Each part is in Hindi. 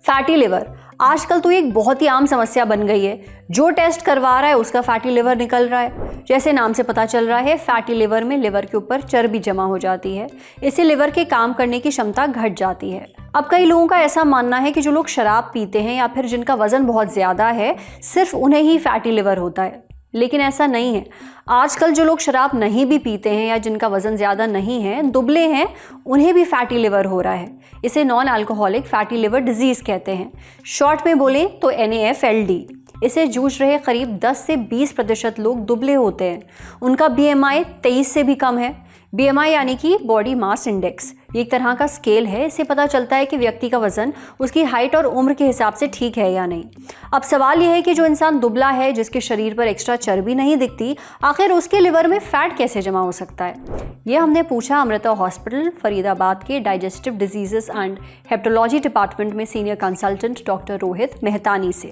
फैटी लिवर आजकल तो एक बहुत ही आम समस्या बन गई है। जो टेस्ट करवा रहा है उसका फैटी लिवर निकल रहा है। जैसे नाम से पता चल रहा है, फैटी लिवर में लिवर के ऊपर चर्बी जमा हो जाती है। इससे लिवर के काम करने की क्षमता घट जाती है। अब कई लोगों का ऐसा मानना है कि जो लोग शराब पीते हैं या फिर जिनका वजन बहुत ज़्यादा है, सिर्फ उन्हें ही फैटी लिवर होता है, लेकिन ऐसा नहीं है। आजकल जो लोग शराब नहीं भी पीते हैं या जिनका वजन ज़्यादा नहीं है, दुबले हैं, उन्हें भी फैटी लिवर हो रहा है। इसे non alcoholic fatty liver disease कहते हैं। शॉर्ट में बोलें तो NAFLD। इसे जूझ रहे करीब 10 से 20% लोग दुबले होते हैं। उनका BMI 23 से भी कम है। BMI यानी कि बॉडी मास इंडेक्स, ये एक तरह का स्केल है। इससे पता चलता है कि व्यक्ति का वजन उसकी हाइट और उम्र के हिसाब से ठीक है या नहीं। अब सवाल यह है कि जो इंसान दुबला है, जिसके शरीर पर एक्स्ट्रा चर्बी नहीं दिखती, आखिर उसके लिवर में फैट कैसे जमा हो सकता है? ये हमने पूछा अमृता हॉस्पिटल फरीदाबाद के digestive diseases and hepatology department में senior consultant doctor Rohit Mehtani से।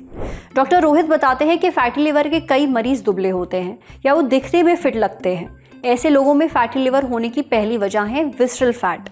डॉक्टर रोहित बताते हैं कि फैटी लिवर के कई मरीज दुबले होते हैं या वो दिखने में फिट लगते हैं। ऐसे लोगों में फैटी लिवर होने की पहली वजह है विसरल फैट।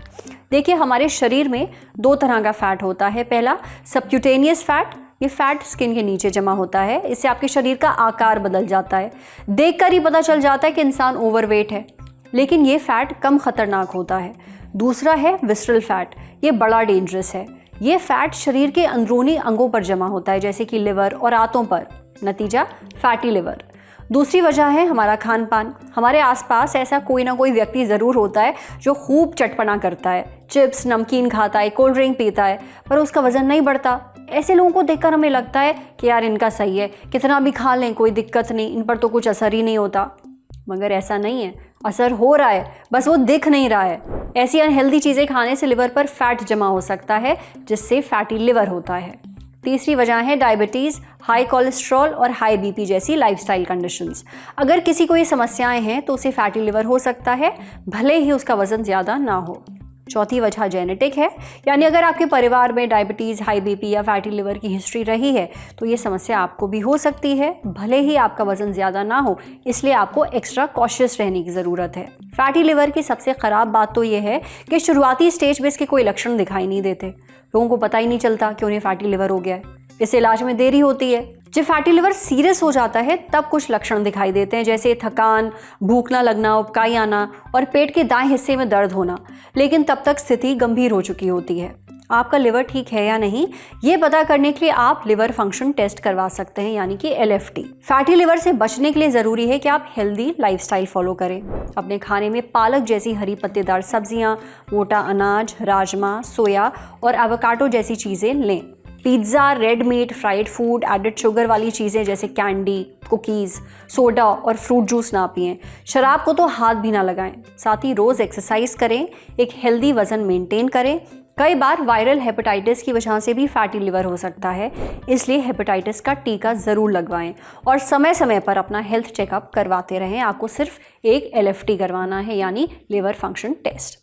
देखिए, हमारे शरीर में दो तरह का फैट होता है। पहला सबक्यूटेनियस फैट, ये फैट स्किन के नीचे जमा होता है। इससे आपके शरीर का आकार बदल जाता है। देखकर ही पता चल जाता है कि इंसान ओवरवेट है, लेकिन ये फैट कम खतरनाक होता है। दूसरा है विसरल फैट, ये बड़ा डेंजरस है। ये फैट शरीर के अंदरूनी अंगों पर जमा होता है, जैसे कि लिवर और आंतों पर। नतीजा फैटी लिवर। दूसरी वजह है हमारा खान पान। हमारे आसपास ऐसा कोई ना कोई व्यक्ति ज़रूर होता है जो खूब चटपटा करता है, चिप्स नमकीन खाता है, कोल्ड ड्रिंक पीता है, पर उसका वज़न नहीं बढ़ता। ऐसे लोगों को देखकर हमें लगता है कि यार इनका सही है, कितना भी खा लें कोई दिक्कत नहीं, इन पर तो कुछ असर ही नहीं होता। मगर ऐसा नहीं है, असर हो रहा है, बस वो दिख नहीं रहा है। ऐसी अनहेल्दी चीज़ें खाने से लिवर पर फैट जमा हो सकता है, जिससे फैटी लिवर होता है। तीसरी वजह है डायबिटीज़, हाई कोलेस्ट्रॉल और हाई BP जैसी लाइफस्टाइल कंडीशंस। अगर किसी को ये समस्याएं हैं तो उसे फैटी लिवर हो सकता है, भले ही उसका वज़न ज़्यादा ना हो। चौथी वजह जेनेटिक है, यानी अगर आपके परिवार में डायबिटीज़, हाई BP या फैटी लिवर की हिस्ट्री रही है तो ये समस्या आपको भी हो सकती है, भले ही आपका वज़न ज़्यादा ना हो। इसलिए आपको एक्स्ट्रा कॉशियस रहने की ज़रूरत है। फैटी लिवर की सबसे ख़राब बात तो ये है कि शुरुआती स्टेज में इसके कोई लक्षण दिखाई नहीं देते। लोगों को पता ही नहीं चलता कि उन्हें फैटी लिवर हो गया है। इससे इलाज में देरी होती है। जब फैटी लिवर सीरियस हो जाता है तब कुछ लक्षण दिखाई देते हैं, जैसे थकान, भूख न लगना, उबकाई आना और पेट के दाएं हिस्से में दर्द होना। लेकिन तब तक स्थिति गंभीर हो चुकी होती है। आपका लिवर ठीक है या नहीं, ये पता करने के लिए आप लिवर फंक्शन टेस्ट करवा सकते हैं, यानी कि LFT। फैटी लिवर से बचने के लिए ज़रूरी है कि आप हेल्दी लाइफस्टाइल फॉलो करें। अपने खाने में पालक जैसी हरी पत्तेदार सब्जियां, मोटा अनाज, राजमा, सोया और एवोकाडो जैसी चीज़ें लें। Pizza, red meat, fried food, added sugar वाली चीज़ें जैसे कैंडी, कुकीज़, सोडा और फ्रूट जूस ना पिएं। शराब को तो हाथ भी ना लगाएं। साथ ही रोज़ एक्सरसाइज करें, एक हेल्दी वज़न मेंटेन करें। कई बार वायरल हेपेटाइटिस की वजह से भी फैटी लिवर हो सकता है, इसलिए हेपेटाइटिस का टीका ज़रूर लगवाएं और समय समय पर अपना हेल्थ चेकअप करवाते रहें। आपको सिर्फ एक LFT करवाना है, यानी लिवर फंक्शन टेस्ट।